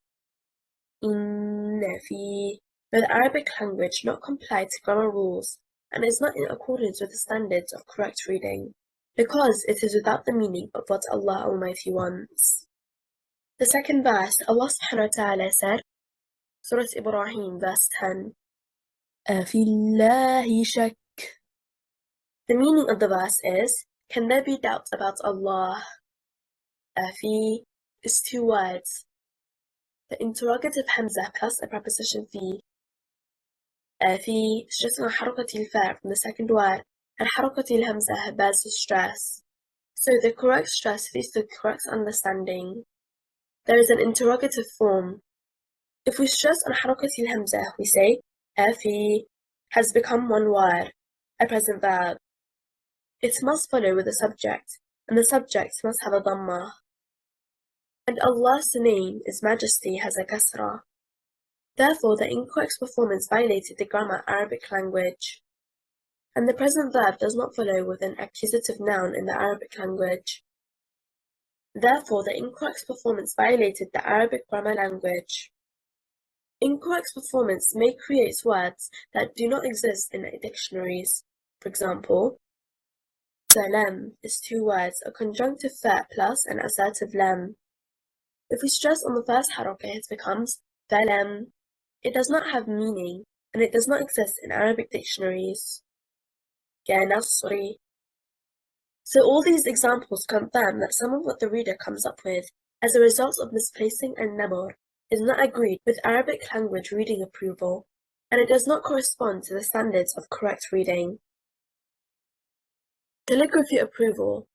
Inna fi, the Arabic language not comply to grammar rules and is not in accordance with the standards of correct reading, because it is without the meaning of what Allah Almighty wants. The second verse, Allah subhanahu wa ta'ala said, Surah Ibrahim, verse 10, أَفِي اللَّهِ شَكٌّ. The meaning of the verse is, can there be doubt about Allah? في is 2 words. The interrogative hamza plus a preposition في. في stress on حركة الفاء from the second word, and حركة الهمزة bears the stress. So the correct stress leads to correct understanding. There is an interrogative form. If we stress on حركة الهمزة, we say في has become one word, a present verb. It must follow with a subject, and the subject must have a dhamma. And Allah's name, His Majesty, has a kasra. Therefore, the incorrect performance violated the grammar Arabic language. And the present verb does not follow with an accusative noun in the Arabic language. Therefore, the incorrect performance violated the Arabic grammar language. Incorrect performance may create words that do not exist in dictionaries. For example, salam is 2 words, a conjunctive fa plus an assertive lam. If we stress on the first haraka, it becomes falam. It does not have meaning, and it does not exist in Arabic dictionaries. كنصري. So all these examples confirm that some of what the reader comes up with as a result of misplacing النبر is not agreed with Arabic language reading approval, and it does not correspond to the standards of correct reading. Calligraphy approval.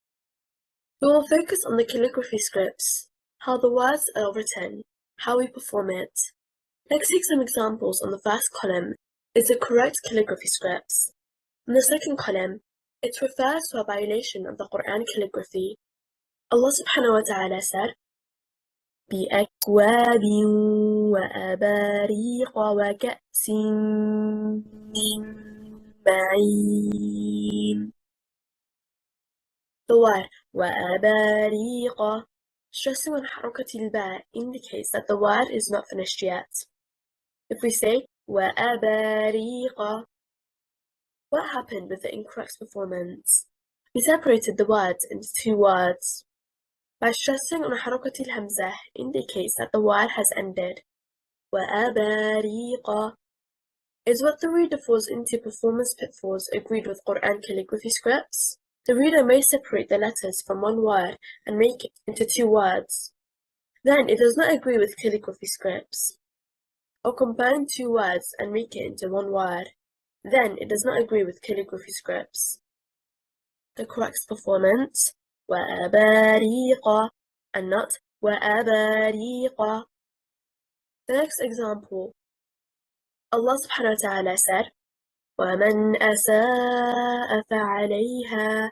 We will focus on the calligraphy scripts, how the words are written, how we perform it. Let's take some examples. On the first column is the correct calligraphy scripts. In the second column, it refers to a violation of the Qur'an calligraphy. Allah subhanahu wa ta'ala said, بِأَكْوَابٍ وَأَبَارِيقَ وَكَأْسٍ مِّن مَّعِينٍ. The word وَأَبَارِيقَ, stressing on حركة الباء, indicates that the word is not finished yet. If we say وَأَبَارِيقَ, what happened with the incorrect performance? We separated the words into 2 words. By stressing on حركة الهمزة indicates that the word has ended. وَأَبَارِيقَ is what the reader falls into performance pitfalls agreed with Qur'an calligraphy scripts. The reader may separate the letters from 1 word and make it into 2 words. Then it does not agree with calligraphy scripts. Or combine 2 words and make it into 1 word. Then it does not agree with calligraphy scripts. The correct performance, وَأَبَارِيقَ, and not وَأَبَارِيقَ. The next example, Allah subhanahu wa ta'ala said, وَمَنْ أَسَاءَ فَعَلَيْهَا.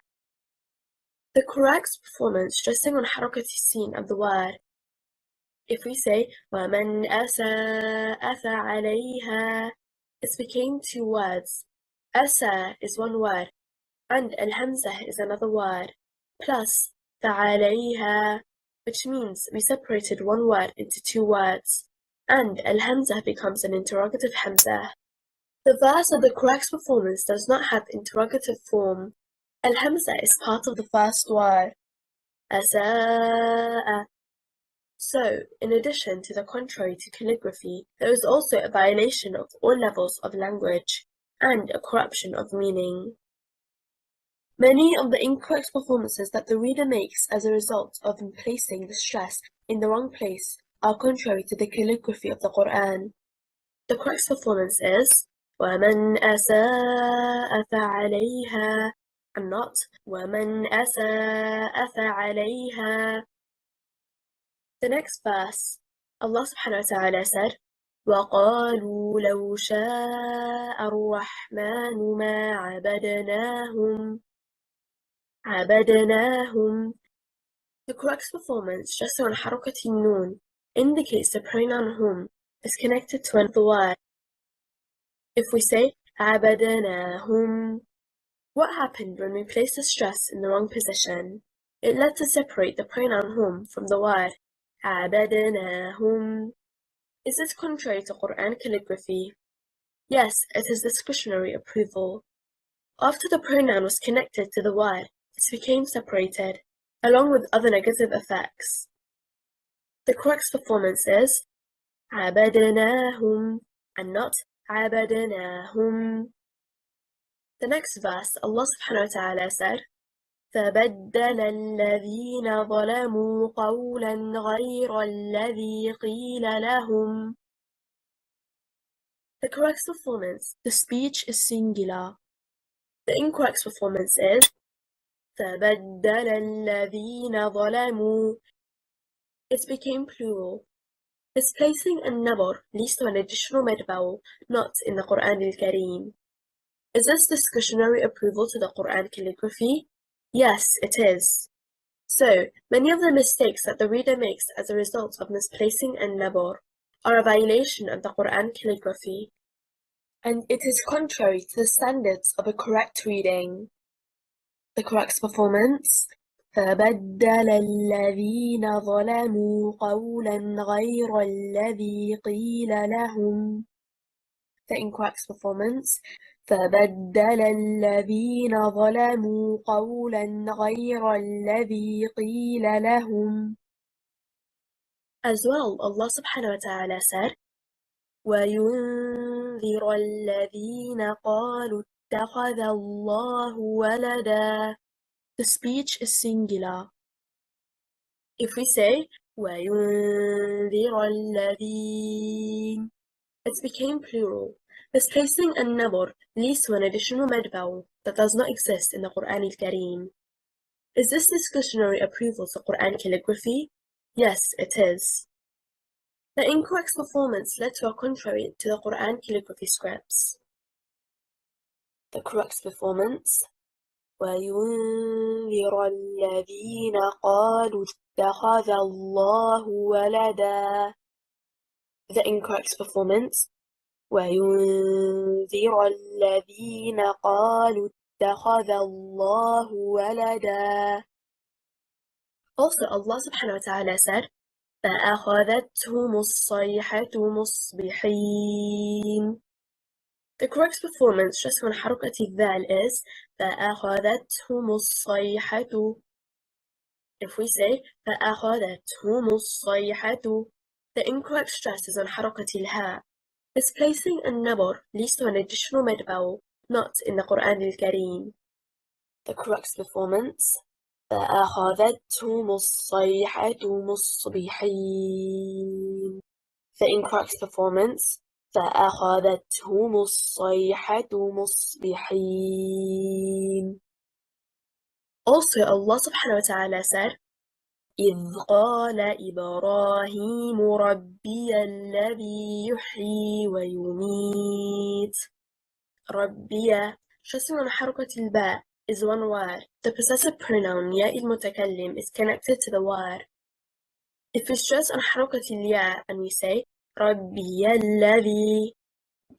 The correct performance, stressing on حركة السين of the word. If we say وَمَنْ أَسَاءَ فَعَلَيْهَا, it became 2 words. Asa is 1 word, and al-hamzah is another word, plus فَعَلَيْهَا, which means we separated 1 word into 2 words, and al-hamzah becomes an interrogative hamzah. The verse of the correct performance does not have interrogative form. Al-hamzah is part of the first word, أَسَاءَ. So, in addition to the contrary to calligraphy, there is also a violation of all levels of language and a corruption of meaning. Many of the incorrect performances that the reader makes as a result of placing the stress in the wrong place are contrary to the calligraphy of the Qur'an. The correct performance is وَمَنْ أَسَاءَ فَعَلَيْهَا, and not وَمَنْ أَسَاءَ فَعَلَيْهَا. The next verse, Allah subhanahu wa ta'ala said, وَقَالُوا لَوْ شَاءَ الرَّحْمَنُ مَا عَبَدْنَاهُمْ. The correct performance, stressed on حركة النون, indicates the pronoun hum is connected to another word. If we say عَبَدْنَاهُمْ, what happened when we placed the stress in the wrong position? It led to separate the pronoun hum from the word عَبَدْنَاهُمْ. Is this contrary to Qur'an calligraphy? Yes, it is discretionary approval. After the pronoun was connected to the word, it became separated, along with other negative effects. The correct performance is عَبَدْنَاهُمْ, and not عَبَدْنَاهُمْ. The next verse, Allah subhanahu wa ta'ala said, فبدل الذين ظلموا قولا غير الذي قيل لهم. The correct performance, the speech is singular. The incorrect performance is فبدل الذين ظلموا. It became plural. Misplacing النبر leads to an additional mid vowel not in the Qur'an al-Kareem. Is this discretionary approval to the Qur'an calligraphy? Yes, it is. So, many of the mistakes that the reader makes as a result of misplacing النبر are a violation of the Qur'an calligraphy, and it is contrary to the standards of a correct reading. The correct performance, فبدل الذين ظلموا قولا غير الذي قيل لهم. The incorrect performance, فبدل الذين ظلموا قولا غير الذي قيل لهم. As well, Allah subhanahu wa ta'ala said, وينذر الذين قالوا اتخذ الله ولدا. The speech is singular. If we say وينذر الذين, it became plural. Misplacing النبر leads to an additional mad vowel that does not exist in the Qur'an al-Kareem. Is this discretionary approval to Qur'an calligraphy? Yes, it is. The incorrect performance led to a contrary to the Qur'an calligraphy scripts. The correct performance, وينذر الذين قالوا اتخذ الله ولدا. The incorrect performance, وينذر الذين قالوا اتخذ الله ولدا. Also, Allah subhanahu wa ta'ala said, فأخذتهم الصيحة مصبحين. The correct performance just on حركة الذال is فأخذتهم الصيحة. If we say فأخذتهم الصيحة, the incorrect stress is on حركة الهاء. Misplacing النبر leads to an additional mid vowel not in the Qur'an al-Kareem. The correct performance, فأخذتهم الصيحة مصبحين. The incorrect performance, فأخذتهم الصيحة مصبحين. Also, Allah subhanahu wa ta'ala said, إذ قال إبراهيم ربي الذي يحيي ويميت. ربي just on حركة الباء is one word. The possessive pronoun ياء المتكلم is connected to the word. If we stress on حركة الياء and we say ربي الذي,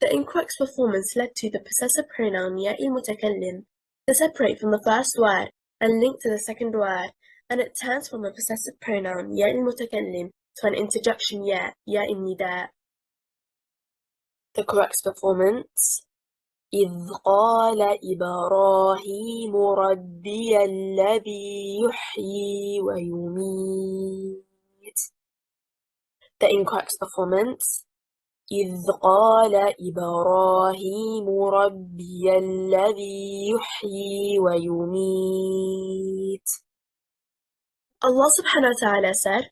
the incorrect performance led to the possessive pronoun ياء المتكلم to separate from the first word and link to the second word, and it turns from a possessive pronoun ياء المتكلم to an interjection ياء النداء. The correct performance, إذ قال إبراهيم ربي الذي يحيي ويميت. The incorrect performance, إذ قال إبراهيم ربي الذي يحيي ويميت. Allah subhanahu wa ta'ala said,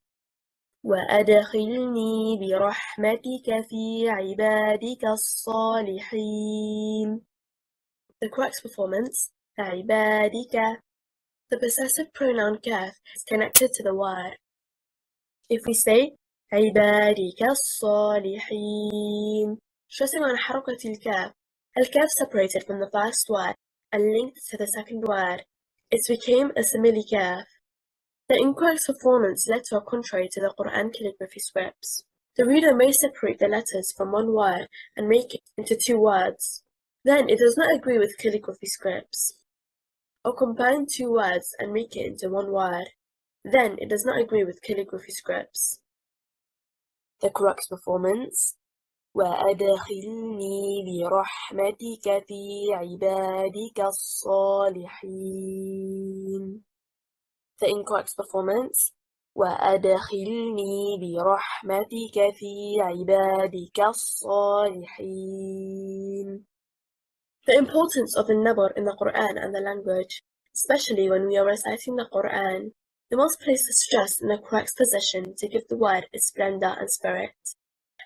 وأدخلني برحمتك في عبادك الصالحين. The correct performance, عبادك. The possessive pronoun كاف is connected to the word. If we say عبادك الصالحين, stressing on حركة الكاف, الكاف separated from the first word and linked to the second word, it became a simile كاف. The incorrect performance led to a contrary to the Qur'an calligraphy scripts. The reader may separate the letters from one word and make it into two words. Then it does not agree with calligraphy scripts. Or combine two words and make it into one word. Then it does not agree with calligraphy scripts. The correct performance, وأدخلني برحمتك في عبادك الصالحين. The incorrect performance, وأدخلني برحمتك في عبادك الصالحين. The importance of the nabr in the Qur'an and the language, especially when we are reciting the Qur'an, we must place the stress in the correct position to give the word its splendor and spirit,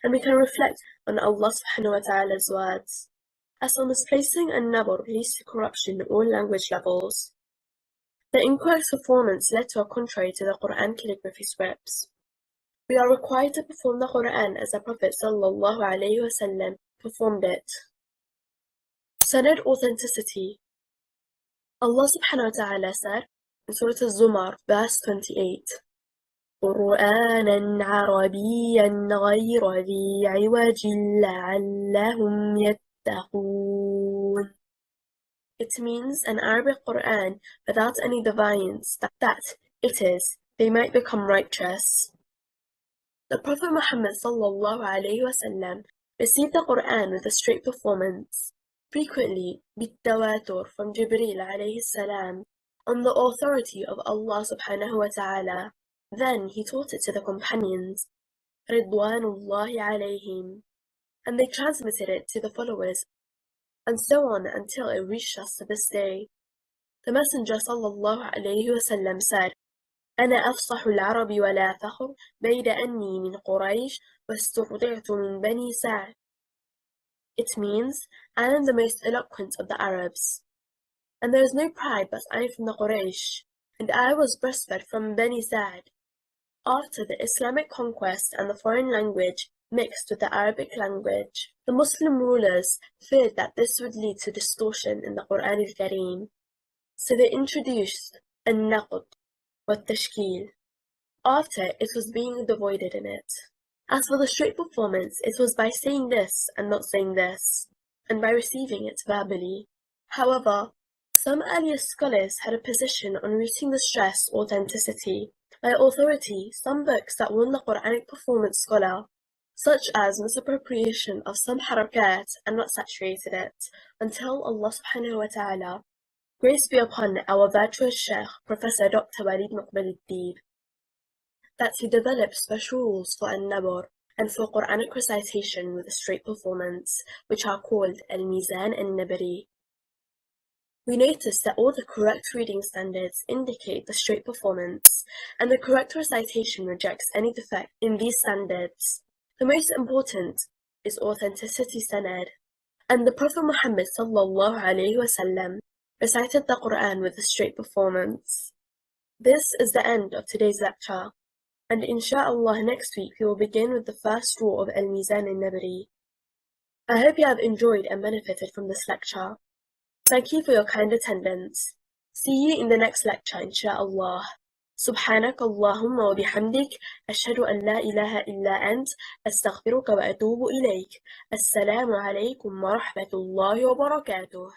and we can reflect on Allah subhanahu wa ta'ala's words, as the misplacing a nabr leads to corruption in all language levels. The incorrect performance led to a contrary to the Qur'an calligraphy scripts. We are required to perform the Qur'an as the Prophet sallallahu alaihi wasallam performed it. Sanad authenticity. Allah subhanahu wa ta'ala said in Surah Al-Zumar, verse 28, قرآنا عربيا غير ذي عوج لعلهم يتقون. It means an Arabic Qur'an without any deviance, that it is, they might become righteous. The Prophet Muhammad sallallahu alaihi wasallam received the Qur'an with a straight performance, frequently بالتواتر from Jibreel alayhi salam, on the authority of Allah subhanahu wa ta'ala. Then he taught it to the companions, Ridwanullahi alayhim, and they transmitted it to the followers, and so on until it reached us to this day. The Messenger sallallahu alayhi wasallam said, أنا أفصح العرب ولا فخر بيد أني من قريش واسترضعت من بني سعد. It means, I am the most eloquent of the Arabs, and there is no pride but I am from the Quraysh, and I was breastfed from Bani Sa'd. After the Islamic conquest and the foreign language mixed with the Arabic language, the Muslim rulers feared that this would lead to distortion in the Qur'an al-Kareem, so they introduced al-Naqd wa tashkil after it was being devoided in it. As for the straight performance, it was by saying this and not saying this, and by receiving it verbally. However, some earlier scholars had a position on rooting the stress authenticity by authority some books that won the Quranic performance scholar, such as misappropriation of some harakat and not saturated it, until Allah subhanahu wa ta'ala, grace be upon our virtuous Sheikh, Professor Dr. وليد مقبل الديب, that he developed special rules for النبر and for Quranic recitation with a straight performance, which are called Meezan and Nabry. We notice that all the correct reading standards indicate the straight performance, and the correct recitation rejects any defect in these standards. The most important is authenticity sanad, and the Prophet Muhammad sallallahu alaihi wasallam recited the Qur'an with a straight performance. This is the end of today's lecture, and inshallah next week we will begin with the first rule of Meezan and Nabry. I hope you have enjoyed and benefited from this lecture. Thank you for your kind attendance. See you in the next lecture, inshallah. سبحانك اللهم وبحمدك أشهد أن لا إله إلا أنت أستغفرك وأتوب إليك. السلام عليكم ورحمة الله وبركاته.